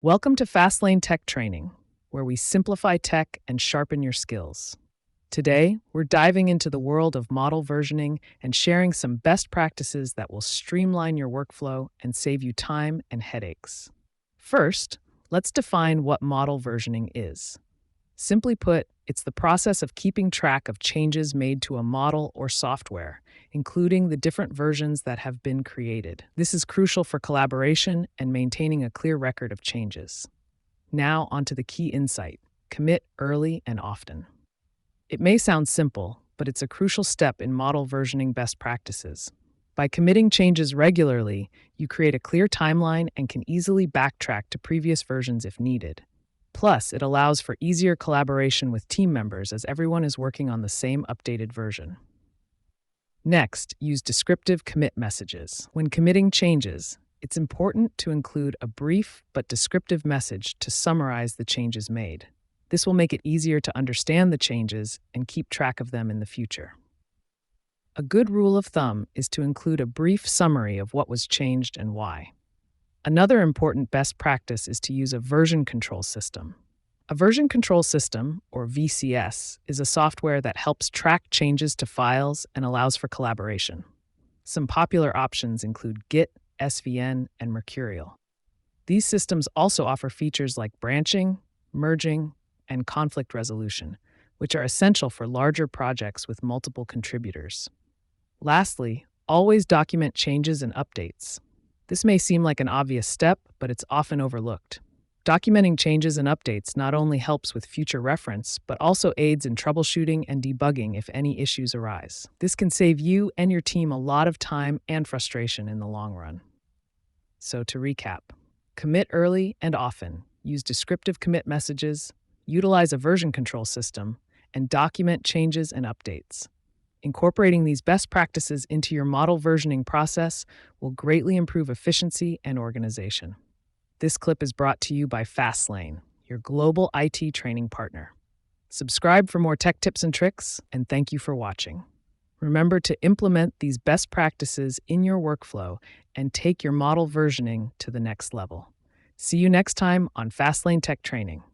Welcome to Fastlane Tech Training, where we simplify tech and sharpen your skills. Today, we're diving into the world of model versioning and sharing some best practices that will streamline your workflow and save you time and headaches. First, let's define what model versioning is. Simply put, it's the process of keeping track of changes made to a model or software, including the different versions that have been created. This is crucial for collaboration and maintaining a clear record of changes. Now, onto the key insight: commit early and often. It may sound simple, but it's a crucial step in model versioning best practices. By committing changes regularly, you create a clear timeline and can easily backtrack to previous versions if needed. Plus, it allows for easier collaboration with team members as everyone is working on the same updated version. Next, use descriptive commit messages. When committing changes, it's important to include a brief but descriptive message to summarize the changes made. This will make it easier to understand the changes and keep track of them in the future. A good rule of thumb is to include a brief summary of what was changed and why. Another important best practice is to use a version control system. A version control system, or VCS, is a software that helps track changes to files and allows for collaboration. Some popular options include Git, SVN, and Mercurial. These systems also offer features like branching, merging, and conflict resolution, which are essential for larger projects with multiple contributors. Lastly, always document changes and updates. This may seem like an obvious step, but it's often overlooked. Documenting changes and updates not only helps with future reference, but also aids in troubleshooting and debugging if any issues arise. This can save you and your team a lot of time and frustration in the long run. So to recap, commit early and often, use descriptive commit messages, utilize a version control system, and document changes and updates. Incorporating these best practices into your model versioning process will greatly improve efficiency and organization. This clip is brought to you by Fastlane, your global IT training partner. Subscribe for more tech tips and tricks, and thank you for watching. Remember to implement these best practices in your workflow and take your model versioning to the next level. See you next time on Fastlane Tech Training.